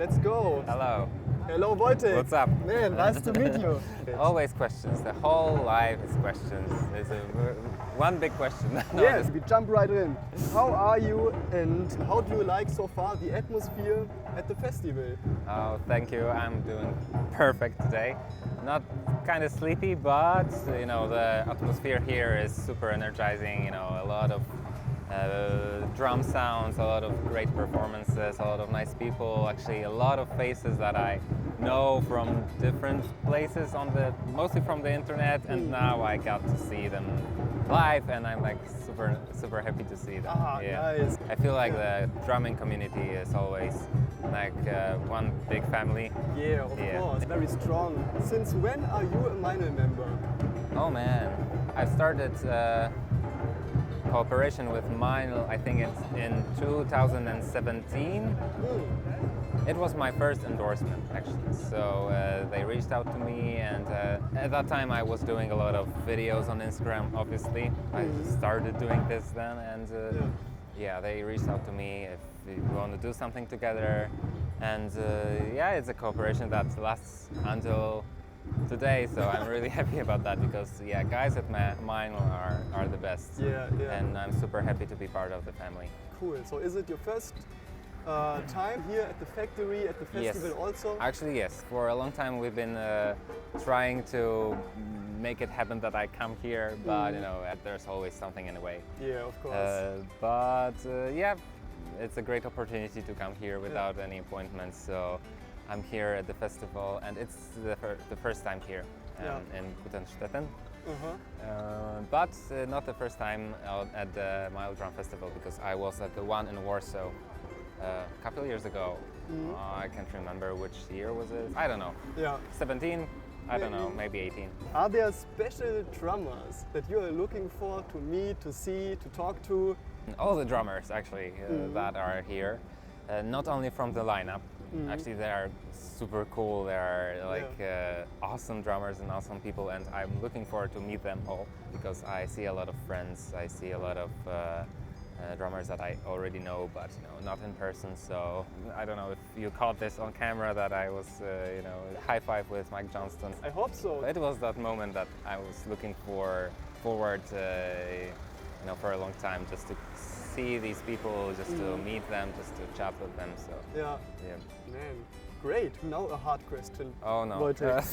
Let's go. Hello. Hello, Wojtek. What's up? Man, nice to meet you. Always questions. The whole life is questions. It's one big question. No, Yes, we jump right in. How are you and how do you like so far the atmosphere at the festival? Oh, thank you. I'm doing perfect today. Not kind of sleepy, but you know the atmosphere here is super energizing. You know, a lot of drum sounds, a lot of great performances, a lot of nice people. Actually, a lot of faces that I know from different places mostly from the internet, and now I got to see them live, and I'm like super happy to see them. Nice. I feel like the drumming community is always like one big family. Yeah, of course, very strong. Since when are you a Meinl member? Oh man, I started cooperation with Meinl, I think it's in 2017. It was my first endorsement actually, so they reached out to me, and at that time I was doing a lot of videos on Instagram, obviously. I started doing this then, and yeah, they reached out to me if we want to do something together, and yeah, it's a cooperation that lasts until today, so I'm really happy about that because yeah, guys at Meinl are the best. Yeah. And I'm super happy to be part of the family. Cool. So is it your first time here at the factory, at the festival Yes. also? Actually, yes. For a long time we've been trying to make it happen that I come here, but you know, there's always something in the way. Yeah, of course. But yeah, it's a great opportunity to come here without any appointments. So I'm here at the festival, and it's the first time here in Kuttenstetten. But not the first time at the Mayo Drum Festival, because I was at the one in Warsaw a couple of years ago. I can't remember which year was it. I don't know. Yeah. 17? I don't know, maybe 18. Are there special drummers that you are looking for to meet, to see, to talk to? All the drummers actually that are here, not only from the lineup. Actually, they are super cool. They are like awesome drummers and awesome people, and I'm looking forward to meet them all because I see a lot of friends. I see a lot of drummers that I already know, but you know, not in person. So I don't know if you caught this on camera that I was, you know, high five with Mike Johnston. I hope so. It was that moment that I was looking forward, you know, for a long time, just to see these people, just to meet them, just to chat with them. So yeah. Man, great. Now a hard question. Oh no. Wojtek.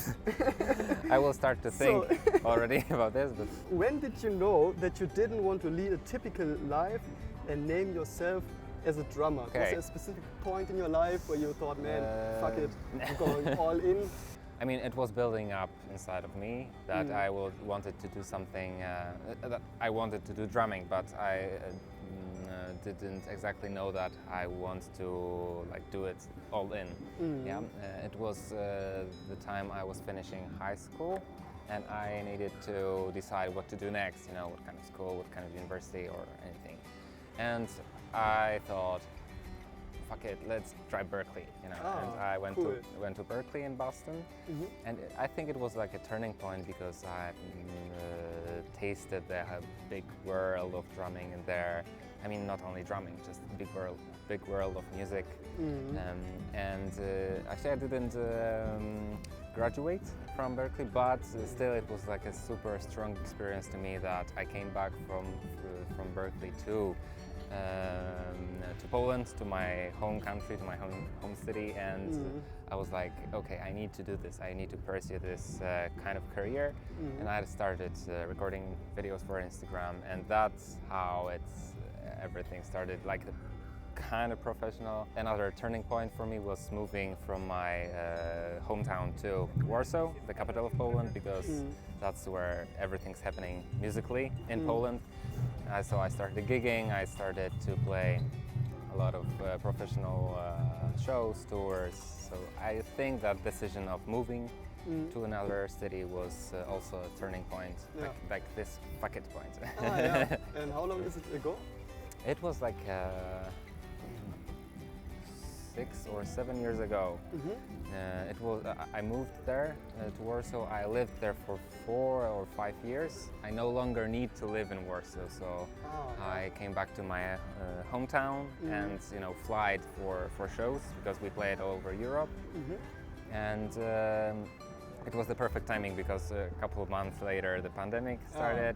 I will start to think already about this. But when did you know that you didn't want to lead a typical life and name yourself as a drummer? Was there a specific point in your life where you thought, man, fuck it, I'm going all in? I mean, it was building up inside of me that I wanted to do something, that I wanted to do drumming, but I didn't exactly know that I want to like do it all in. Yeah, it was the time I was finishing high school, and I needed to decide what to do next. You know, what kind of school, what kind of university, or anything. And I thought, fuck it, let's try Berkeley, you know. And I went to Berkeley in Boston, and I think it was like a turning point because I tasted the big world of drumming in there. I mean, not only drumming, just big world of music. And actually, I didn't graduate from Berkeley, but still, it was like a super strong experience to me that I came back from Berkeley to Poland, to my home country, to my home city, and I was like, okay, I need to do this. I need to pursue this kind of career, and I started recording videos for Instagram, and that's how everything started, like kind of professional. Another turning point for me was moving from my hometown to Warsaw, the capital of Poland, because that's where everything's happening musically in Poland. So I started gigging, I started to play a lot of professional shows, tours. So I think that decision of moving to another city was also a turning point, like this fuck it point. And how long is it ago? It was like 6 or 7 years ago. It was I moved there to Warsaw. I lived there for 4 or 5 years. I no longer need to live in Warsaw, so I came back to my hometown and flied for shows because we played all over Europe. And it was the perfect timing because a couple of months later the pandemic started.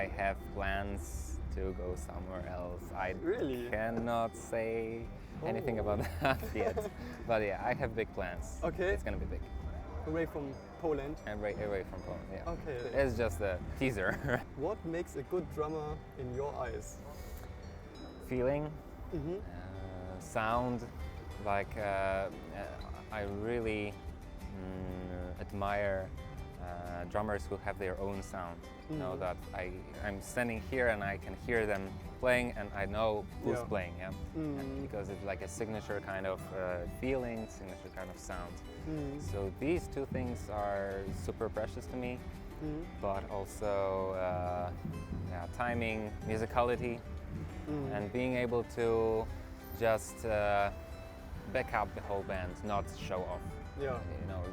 I have plans to go somewhere else. I cannot say anything about that yet. But yeah, I have big plans. Okay. It's gonna be big. Away from Poland? Away from Poland, yeah. Okay. It's just a teaser. What makes a good drummer in your eyes? Feeling, sound, like I really admire drummers who have their own sound. You know that I'm standing here and I can hear them playing and I know who's playing, because it's like a signature kind of feeling, signature kind of sound. So these two things are super precious to me, but also timing, musicality, and being able to just back up the whole band, not show off.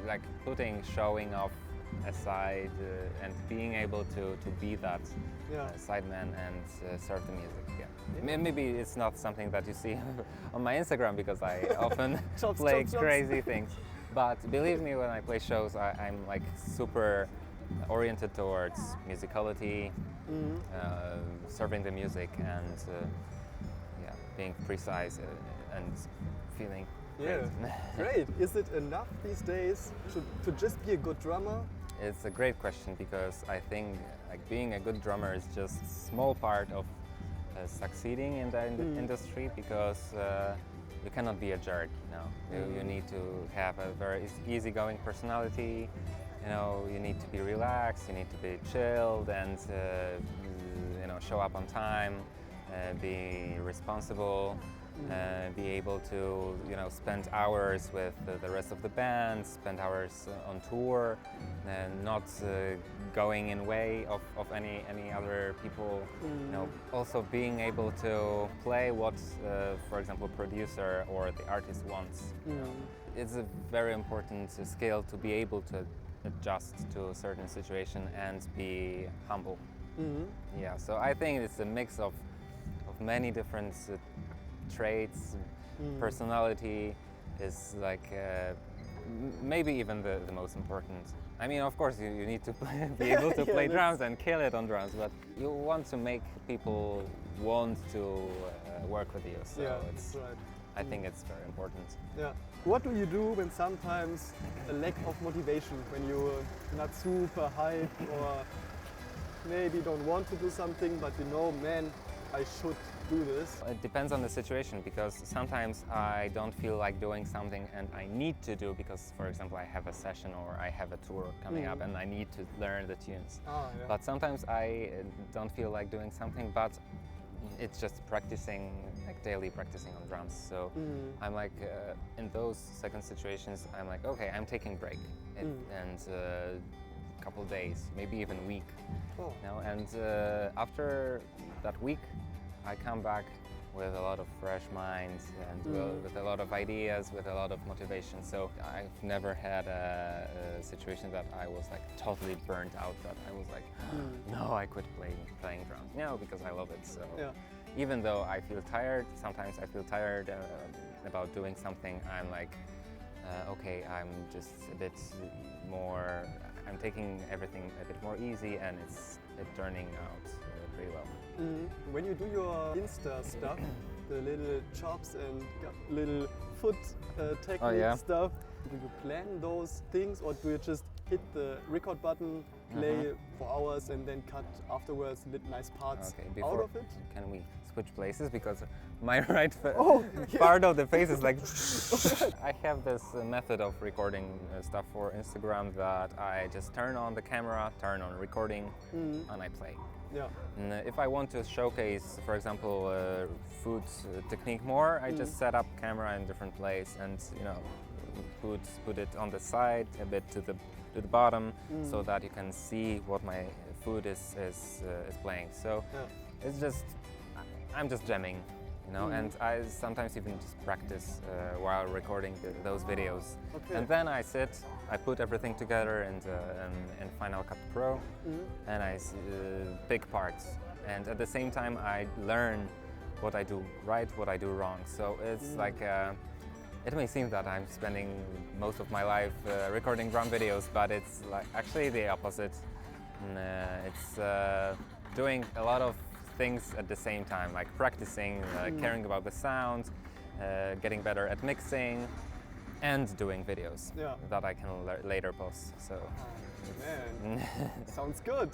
Like putting showing off aside and being able to be that sideman and serve the music. Maybe it's not something that you see on my Instagram because I often play crazy things. But believe me, when I play shows, I'm like super oriented towards musicality, serving the music, and being precise and feeling. Great. Is it enough these days to just be a good drummer? It's a great question because I think like being a good drummer is just a small part of succeeding in the industry because you cannot be a jerk. You need to have a very easygoing personality. You need to be relaxed. You need to be chilled and show up on time, be responsible. Be able to spend hours with the rest of the band, spend hours on tour, and not going in way of any other people. Also being able to play what, for example, producer or the artist wants. It's a very important skill to be able to adjust to a certain situation and be humble. So I think it's a mix of many different traits. Personality is like maybe even the most important. I mean, of course, you need to be able to play drums and kill it on drums, but you want to make people want to work with you. So I think it's very important. What do you do when sometimes a lack of motivation, when you're not super hyped or maybe don't want to do something, but man, I should do this? It depends on the situation because sometimes I don't feel like doing something and I need to do because, for example, I have a session or I have a tour coming up and I need to learn the tunes. But sometimes I don't feel like doing something, but it's just practicing, like daily practicing on drums. So I'm like, in those second situations, I'm like, okay, I'm taking a break and a couple days, maybe even a week. And after that week, I come back with a lot of fresh minds and with a lot of ideas, with a lot of motivation. So I've never had a situation that I was like totally burnt out, that I was like, no, I quit playing drums. No, because I love it. So even though I feel tired, sometimes I feel tired about doing something, I'm like, okay, I'm just a bit more, I'm taking everything a bit more easy and it's turning out pretty well. When you do your Insta stuff, the little chops and little foot technique stuff, do you plan those things or do you just hit the record button, play for hours and then cut afterwards nice parts out of it? Can we switch places? Because my right part of the face is like... I have this method of recording stuff for Instagram that I just turn on the camera, turn on recording, and I play. And if I want to showcase, for example, food technique more, I just set up camera in different place and put it on the side a bit to the bottom so that you can see what my food is playing. So it's just, I'm just jamming you know, and I sometimes even just practice while recording those videos. Okay. And then I sit, I put everything together in Final Cut Pro, and I pick parts. And at the same time, I learn what I do right, what I do wrong. So it's like, it may seem that I'm spending most of my life recording drum videos, but it's like actually the opposite. It's doing a lot of things at the same time, like practicing, caring about the sound, getting better at mixing, and doing videos that I can later post. So, man, sounds good.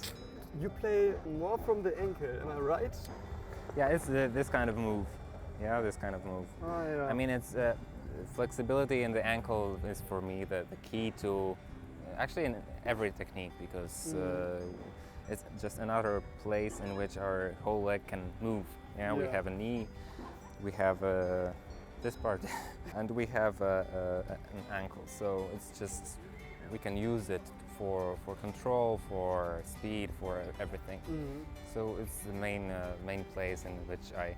You play more from the ankle, am I right? Yeah, it's this kind of move. Yeah, this kind of move. Oh, yeah. I mean, it's flexibility in the ankle is for me the key to actually in every technique, because it's just another place in which our whole leg can move. Yeah, we have a knee, we have this part, and we have an ankle. So it's just we can use it for control, for speed, for everything. So it's the main place in which I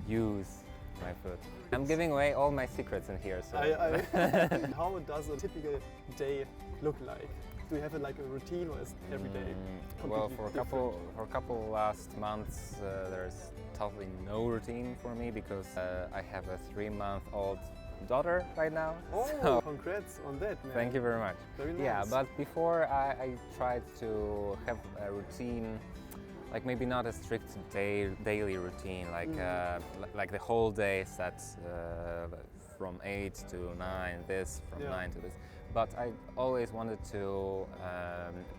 use my foot. I'm giving away all my secrets in here. So how does a typical day look like? Do you have like a routine, or is it every day? Well, for a couple last months, there's totally no routine for me, because I have a 3-month-old daughter right now. Oh, so congrats on that, man. Thank you very much. Very nice. Yeah, but before I tried to have a routine, like maybe not a strict daily routine, like the whole day set from 8 to 9, this, from 9 to this. But I always wanted to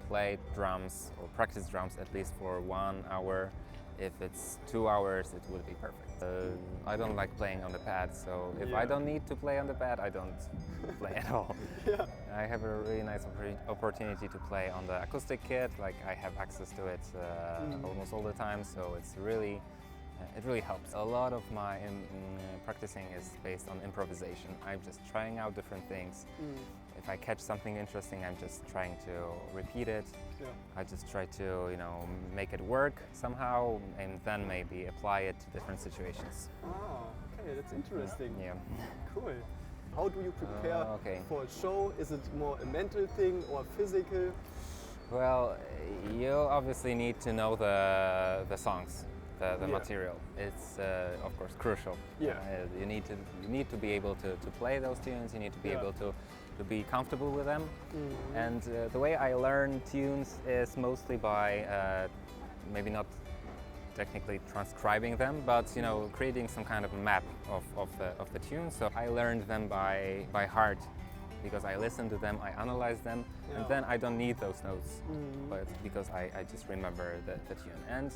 play drums or practice drums at least for 1 hour. If it's 2 hours, it would be perfect. I don't like playing on the pad, so if I don't need to play on the pad, I don't play at all. I have a really nice opportunity to play on the acoustic kit. Like, I have access to it almost all the time, so it's really it really helps. A lot of my practicing is based on improvisation. I'm just trying out different things. If I catch something interesting, I'm just trying to repeat it. I just try to, you know, make it work somehow, and then maybe apply it to different situations. Oh, okay, that's interesting. Yeah. Cool. How do you prepare for a show? Is it more a mental thing or physical? Well, you obviously need to know the songs. The material. It's of course crucial. You need to be able to play those tunes. You need to be able to be comfortable with them. And the way I learn tunes is mostly by maybe not technically transcribing them, but you know, creating some kind of map of the tune. So I learned them by heart, because I listen to them, I analyze them, and then I don't need those notes, but because I just remember the tune. And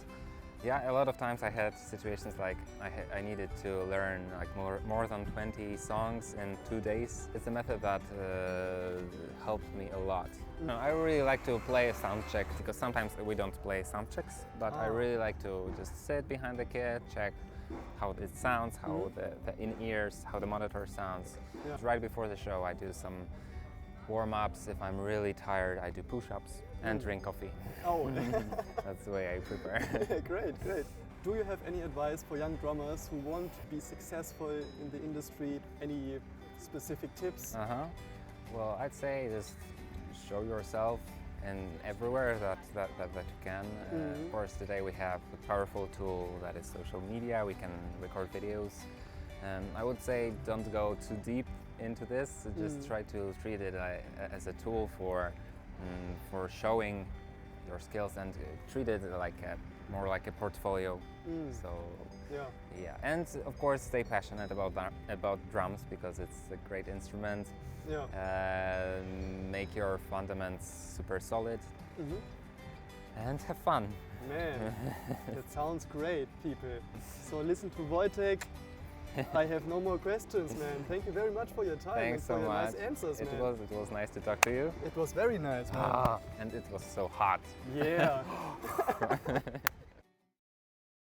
yeah, a lot of times I had situations like I needed to learn like more than 20 songs in 2 days. It's a method that helped me a lot. I really like to play a sound check, because sometimes we don't play sound checks, but I really like to just sit behind the kit, check how it sounds, how the in-ears, how the monitor sounds. Right before the show I do some warm-ups. If I'm really tired, I do push-ups and drink coffee. Oh, that's the way I prepare. Great. Do you have any advice for young drummers who want to be successful in the industry? Any specific tips? Well, I'd say just show yourself and everywhere that you can. Of course, today we have a powerful tool that is social media. We can record videos. I would say don't go too deep into this. Just try to treat it as a tool for showing your skills, and treat it like more like a portfolio. So yeah, and of course stay passionate about drums, because it's a great instrument. Make your fundamentals super solid and have fun. Man, that sounds great, people. So listen to Wojtek. I have no more questions, man. Thank you very much for your time. Thanks and for so your much. Nice answers, It man. was nice to talk to you. It was very nice, man. And it was so hot. Yeah.